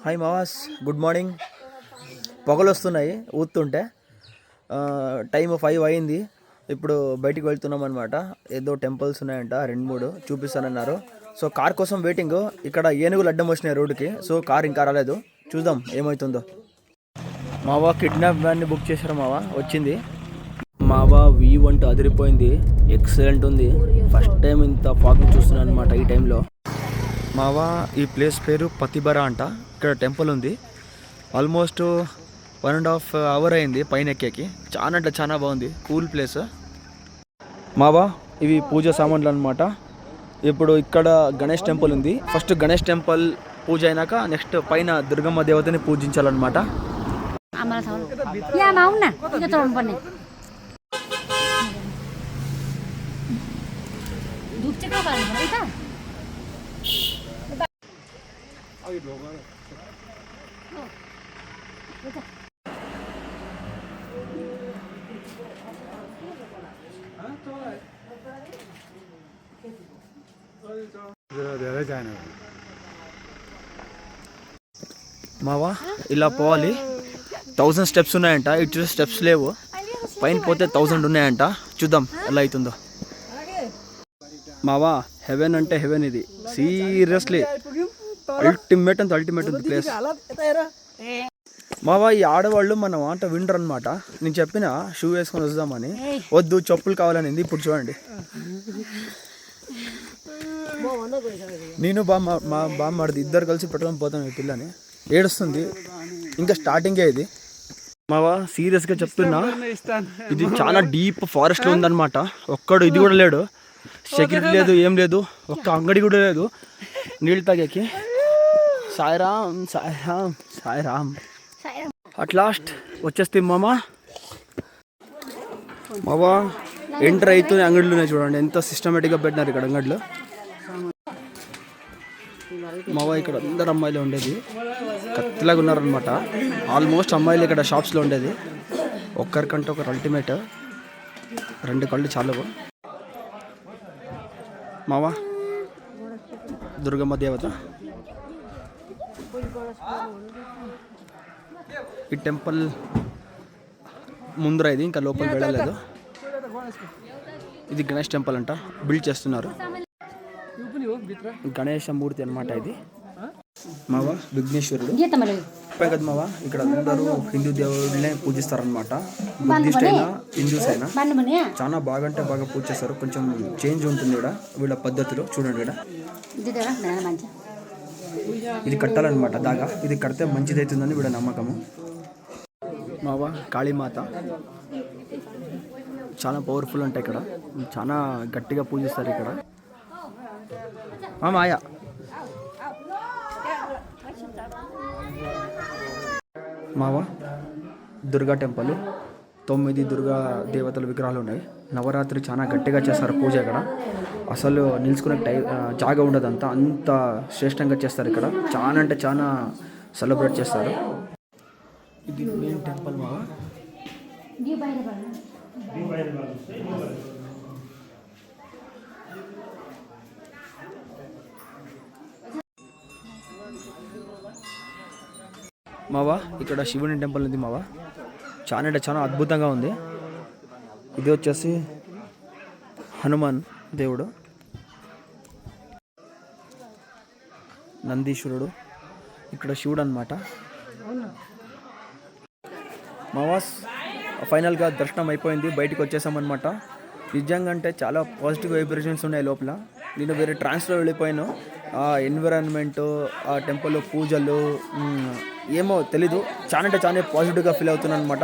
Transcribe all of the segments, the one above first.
Hi మావాస్, good morning. పొగలు వస్తున్నాయి ఊతుంటే. Time 5 అయింది. ఇప్పుడు బయటికి వెళ్తున్నాం అనమాట. ఏదో టెంపుల్స్ ఉన్నాయంట, 2-3 చూపిస్తానన్నారు. సో కార్ కోసం వెయిటింగ్. ఇక్కడ ఏనుగులు అడ్డం వచ్చినాయి రోడ్డుకి. సో కార్ ఇంకా రాలేదు, చూద్దాం ఏమవుతుందో. మావా కిడ్నాప్ వ్యాన్ని బుక్ చేశారు. మావా వచ్చింది. మావా V1 అదిరిపోయింది, ఎక్సలెంట్ ఉంది. ఫస్ట్ టైం ఇంత ఫాగ్ చూస్తున్నాను అనమాట ఈ టైంలో. మావా ఈ ప్లేస్ పేరు పతిబరా అంట. ఇక్కడ టెంపుల్ ఉంది. ఆల్మోస్ట్ 1.5 అవర్ అయింది పైన ఎక్కేకి. చాలా అంటే చాలా బాగుంది, కూల్ ప్లేస్. మావా ఇవి పూజ సామాన్లు అనమాట. ఇప్పుడు ఇక్కడ గణేష్ టెంపుల్ ఉంది. ఫస్ట్ గణేష్ టెంపుల్ పూజ అయినాక నెక్స్ట్ పైన దుర్గమ్మ దేవతని పూజించాలన్నమాట. మావా ఇలా పోవాలి. 1000 స్టెప్స్ ఉన్నాయంట. ఇటు స్టెప్స్ లేవు, పైన పోతే 1000 ఉన్నాయంట. చూద్దాం ఎలా అవుతుందో. మావా హెవెన్ అంటే హెవెన్ ఇది. సీరియస్లీ అల్టిమేట్ అంత అల్టిమేట్ ఉంది ప్లేస్. మావా ఈ ఆడవాళ్ళు మన మాట విండరు అనమాట. నేను చెప్పిన షూ వేసుకొని వద్దామని, వద్దు చెప్పులు కావాలనింది. ఇప్పుడు చూడండి, నేను మా బామ్మడిది ఇద్దరు కలిసి పెట్టుకొని పోతాం ఈ పిల్లని. ఏడుస్తుంది, ఇంకా స్టార్టింగే ఇది. మావా సీరియస్గా చెప్తున్నా, ఇది చాలా డీప్ ఫారెస్ట్లో ఉందన్నమాట. ఒక్కడు ఇది కూడా లేడు, సెక్యూరిటీ లేదు, ఏం లేదు, ఒక్క అంగడి కూడా లేదు నీళ్ళు తాగేకి. సాయిరామ్ సాయిరామ్ సాయిరామ్. అట్ లాస్ట్ వచ్చేస్తే మామా. మావా ఎంటర్ అవుతూనే అంగడిలు ఉన్నాయి చూడండి, ఎంత సిస్టమేటిక్గా పెట్టినారు ఇక్కడ అంగడిలో. మావా ఇక్కడ అందరు అమ్మాయిలు ఉండేది, కత్తిలాగా ఉన్నారనమాట. ఆల్మోస్ట్ అమ్మాయిలు ఇక్కడ షాప్స్లో ఉండేది. ఒక్కరికంటే ఒకరు అల్టిమేట్. 2 కళ్ళు చాలు. మావా దుర్గమ్మ దేవత. ఈ టెంపుల్ ముందర ఇది, ఇంకా లోపలికి వెళ్ళలేదు. ఇది గణేష్ టెంపుల్ అంట, బిల్డ్ చేస్తున్నారు. గణేష మూర్తి అనమాట ఇది. మావా విఘ్నేశ్వరుడు కదా మావా. ఇక్కడ అందరూ హిందూ దేవుడినే పూజిస్తారనమాట. బుద్ధిస్ట్ అయినా హిందూస్ అయినా చాలా బాగా అంటే బాగా పూజ చేస్తారు. కొంచెం చేంజ్ ఉంటుంది ఇక్కడ వీళ్ళ పద్ధతిలో. చూడండి ఇక్కడ ఇది కట్టాలన్నమాట దాగా. ఇది కడితే మంచిది అవుతుందని వీళ్ళ నమ్మకము. మావా కాళీమాత చాలా పవర్ఫుల్ ఉంటాయి ఇక్కడ, చాలా గట్టిగా పూజిస్తారు ఇక్కడ. మాయా మావా దుర్గా టెంపుల్. 9 దుర్గా దేవతల విగ్రహాలు ఉన్నాయి. నవరాత్రి చాలా గట్టిగా చేస్తారు పూజ ఇక్కడ. అసలు నిలుచుకునే జాగా ఉండదంతా, అంత శ్రేష్టంగా చేస్తారు ఇక్కడ. చాలా అంటే చాలా సెలబ్రేట్ చేస్తారు. ఇది మెయిన్ టెంపుల్ మావా. మావా ఇక్కడ శివుని టెంపుల్ ఉంది మావా. చాలా అంటే చాలా అద్భుతంగా ఉంది. ఇది వచ్చేసి హనుమాన్ దేవుడు, నందీశ్వరుడు. ఇక్కడ శివుడు అనమాట. మావాస్ ఫైనల్గా దర్శనం అయిపోయింది, బయటికి వచ్చేసామన్నమాట. నిజంగా అంటే చాలా పాజిటివ్ వైబ్రేషన్స్ ఉన్నాయి లోపల. నేను వేరే ట్రాన్స్లో వెళ్ళిపోయాను. ఆ ఎన్విరాన్మెంటు, ఆ టెంపుల్లో పూజలు, ఏమో తెలీదు, చాలా అంటే చాలా పాజిటివ్గా ఫీల్ అవుతున్నాను అనమాట.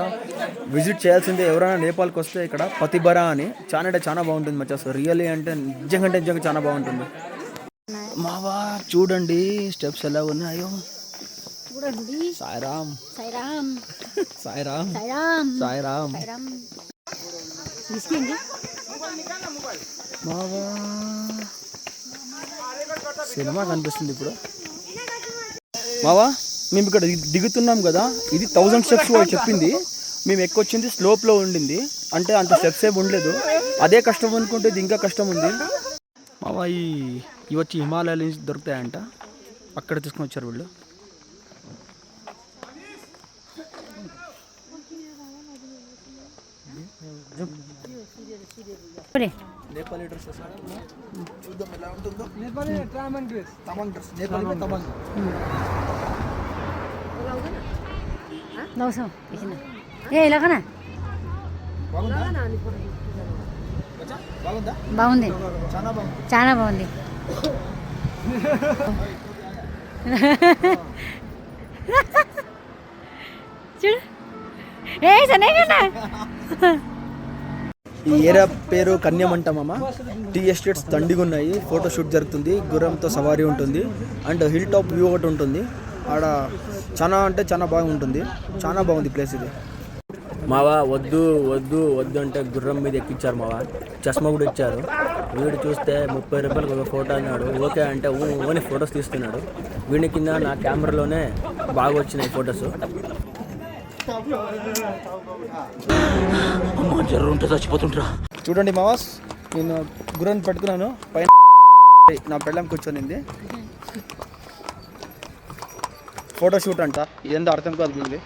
విజిట్ చేయాల్సిందే ఎవరైనా నేపాల్కి వస్తే. ఇక్కడ పతిబరా అని చాలా అంటే చాలా బాగుంటుంది మచ్చా. రియల్లీ అంటే నిజంగా చాలా బాగుంటుంది. మావా చూడండి స్టెప్స్ ఎలా ఉన్నాయో. చూడండి. సాయిరామ్ సాయిరామ్ సాయిరామ్ సాయిరామ్ సాయిరామ్. మావా సినిమా కనిపిస్తుంది ఇప్పుడు. మావా మేము ఇక్కడ దిగుతున్నాం కదా, ఇది 1000 స్టెప్స్ చెప్పింది. మేము ఎక్కొచ్చింది స్లోప్లో ఉండింది, అంటే అంత స్టెప్స్ ఏమి ఉండలేదు. అదే కష్టం అనుకుంటే ఇది ఇంకా కష్టం ఉంది. మావా ఇవి వచ్చి హిమాలయాల నుంచి దొరుకుతాయంట, అక్కడ తీసుకొని వచ్చారు వీళ్ళు. నేపాలీ డ్రెస్ చూద్దాం ఎలా ఉంటుందో. నేపాలీ తమంగ్ డ్రెస్, నేపాలీ తమంగ్. బాగుంది, చాలా బాగుంది. చూడు ఈ ఏరియా పేరు కన్యమంట మామ. టీ ఎస్టేట్స్ దండిగా ఉన్నాయి. ఫోటో షూట్ జరుగుతుంది, గుర్రంతో సవారీ ఉంటుంది, అండ్ హిల్ టాప్ వ్యూ ఒకటి ఉంటుంది. ఆడ చాలా అంటే చాలా బాగుంటుంది. చాలా బాగుంది ప్లేస్ ఇది. మావా వద్దు వద్దు వద్దు అంటే గుర్రం మీద ఎక్కించారు మావా. చష్మా కూడా ఇచ్చారు. వీడు చూస్తే 30 రూపాయలకు ఒక ఫోటో అన్నాడు. ఓకే అంటే ఓన్లీ ఫొటోస్ తీస్తున్నాడు. వీడి కింద నా కెమెరాలోనే బాగా వచ్చినాయి ఫొటోస్. చూడండి మావాస్, నేను గుర్రాన్ని పెట్టుకున్నాను, పైన నా పెళ్ళం కూర్చొనింది. ఫోటో షూట్ అంట, ఏందో అర్థం కాదు.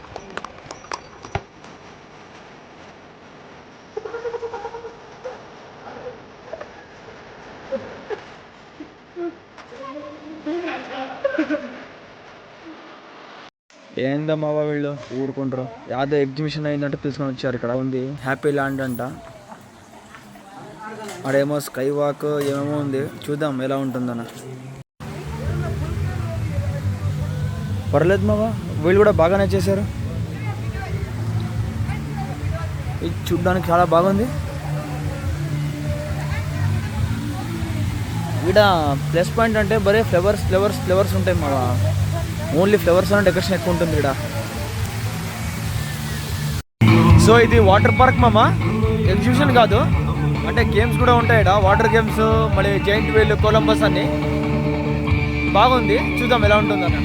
ఏందమ్మా వీళ్ళు ఊరుకుంటారు. యాదో ఎగ్జిబిషన్ అయిందంటే తీసుకొని వచ్చారు. ఇక్కడ ఉంది హ్యాపీ ల్యాండ్ అంట. అక్కడేమో స్కై వాక్ ఏమేమో ఉంది. చూద్దాం ఎలా ఉంటుందన్న. పర్లేదు మావా, వీళ్ళు కూడా బాగానే చేశారు. ఇది చూడ్డానికి చాలా బాగుంది. ఇక్కడ ప్లస్ పాయింట్ అంటే బరే ఫ్లవర్స్ ఫ్లవర్స్ ఫ్లవర్స్ ఉంటాయి మావా. ఓన్లీ ఫ్లవర్స్ అనే డెకరేషన్ ఎక్కువ ఉంటుంది ఇక్కడ. సో ఇది వాటర్ పార్క్ మామ, ఎగ్జిబిషన్ కాదు. అంటే గేమ్స్ కూడా ఉంటాయి ఇక్కడ, వాటర్ గేమ్స్, మళ్ళీ జైంట్ వీల్, కొలంబస్ అన్ని బాగుంది. చూద్దాం ఎలా ఉంటుందన్న.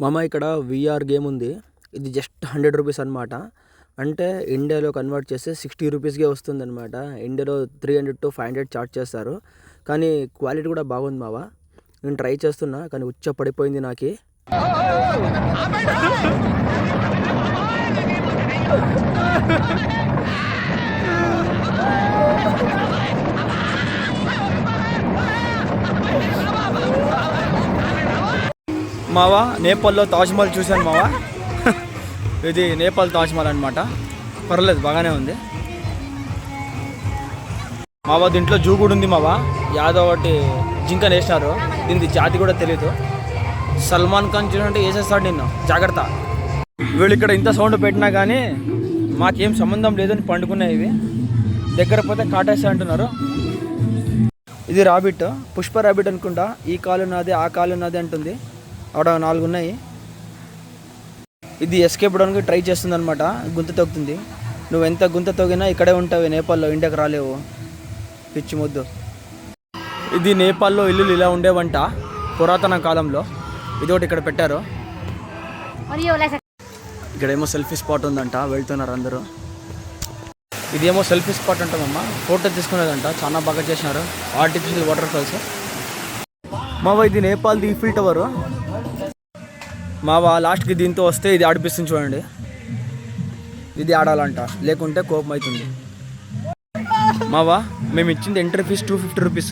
మామ ఇక్కడ విఆర్ గేమ్ ఉంది. ఇది జస్ట్ 100 రూపీస్ అనమాట. అంటే ఇండియాలో కన్వర్ట్ చేస్తే 60 రూపీస్కే వస్తుంది అనమాట. ఇండియాలో 300 to 500 చార్జ్ చేస్తారు. కానీ క్వాలిటీ కూడా బాగుంది మావా. నేను ట్రై చేస్తున్నా కానీ ఉచ్చ పడిపోయింది నాకు. మావా నేపాల్లో తాజ్మహల్ చూశాను మావా. ఇది నేపాల్ తాజ్మహల్ అనమాట. పర్లేదు బాగానే ఉంది మావా. దీంట్లో జూ కూడా ఉంది మావా. యాదో ఒకటి జింకను వేసినారు, దీని జాతి కూడా తెలీదు. సల్మాన్ ఖాన్ చూడండి వేసేస్తాడు నిన్ను, జాగ్రత్త. వీళ్ళు ఇక్కడ ఇంత సౌండ్ పెట్టినా కానీ మాకేం సంబంధం లేదని పండుకున్నాయి ఇవి. దగ్గర పోతే కాటేస్తా అంటున్నారు. ఇది రాబిట్, పుష్ప రాబిట్ అనుకుంటా. ఈ కాలు నాది ఆ కాలు నాది అంటుంది. ఆడ 4 ఉన్నాయి. ఇది ఎస్కేప్ అవడానికి ట్రై చేస్తుంది అనమాట. గుంత తొక్కుతుంది. నువ్వు ఎంత గుంత తొగినా ఇక్కడే ఉంటావు నేపాల్లో, ఇండియాకి రాలేవు పిచ్చి ముద్దు. ఇది నేపాల్లో ఇల్లులు ఇలా ఉండేవంట పురాతన కాలంలో. ఇది ఒకటి ఇక్కడ పెట్టారు. ఇక్కడేమో సెల్ఫీ స్పాట్ ఉందంట, వెళ్తున్నారు అందరూ. ఇదేమో సెల్ఫీ స్పాట్ అంటామమ్మ, ఫోటో తీసుకునేదంట. చాలా బాగా చేసినారు, ఆర్టిఫిషియల్ వాటర్ ఫాల్స్. మావా ఇది నేపాల్ది ఈఫిల్ టవర్ మావా. లాస్ట్కి దీంతో వస్తే ఇది ఆడిపిస్తుంది చూడండి. ఇది ఆడాలంట, లేకుంటే కోపం అవుతుంది మావా. మేము ఇచ్చింది ఎంట్రీ ఫీజ్ 250 రూపీస్.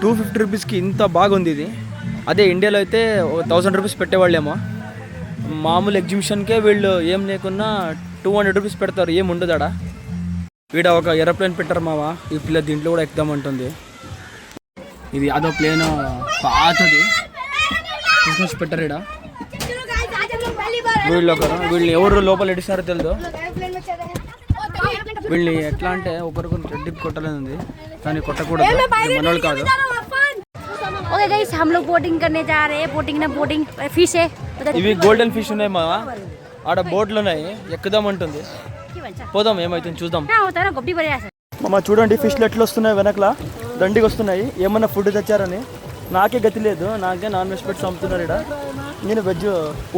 250 రూపీస్కి ఇంత బాగుంది ఇది. అదే ఇండియాలో అయితే 1000 రూపీస్ పెట్టేవాళ్ళేమో. మామూలు ఎగ్జిబిషన్కే వీళ్ళు ఏం లేకున్నా 200 రూపీస్ పెడతారు, ఏం ఉండదు ఆడ. ఈడ ఒక ఏరోప్లేన్ పెట్టారు మావా. ఈ పిల్ల దీంట్లో కూడా ఎక్కుదామంటుంది. ఇది అదో ప్లేన్ పాతది తీసుకొచ్చి పెట్టారు ఈడ. వీళ్ళు ఎవరు లోపల ఎడిస్తారో తెలియదు. వీళ్ళని ఎట్లా అంటే ఒకరికొకరు రెడ్డి కొట్టలేదు, కానీ కొట్టకూడదు, మనోళ్ళు కాదు. ओके गाइस हम लोग बोटिंग करने जा रहे हैं. बोटिंग ना बोटिंग फिश है. ఇవి గోల్డెన్ ఫిష్ ఉన్నాయి మా ఆడ, బోట్లు ఉన్నాయి, ఎక్కుదామంటుంది. పోదాం ఏమైతుంది చూద్దాం. మామ చూడండి ఫిష్లు ఎట్లా వస్తున్నాయి, వెనకలా దండికి వస్తున్నాయి. ఏమన్నా ఫుడ్ తెచ్చారని. నాకే గతి లేదు, నాకే నాన్ వెజ్ పెట్టి చంపుతున్నారు ఇక్కడ. నేను వెజ్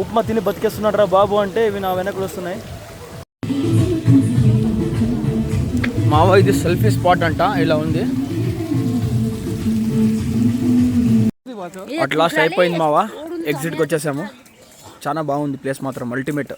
ఉప్మా తిని బతికేస్తున్నాడు రా బాబు అంటే ఇవి నా వెనకలు వస్తున్నాయి. మావ ఇది సెల్ఫీ స్పాట్ అంట, ఇలా ఉంది. అట్ లాస్ట్ అయిపోయింది మావా. ఎగ్జిట్కి వచ్చేసాము. చాలా బాగుంది ప్లేస్ మాత్రం అల్టిమేట్.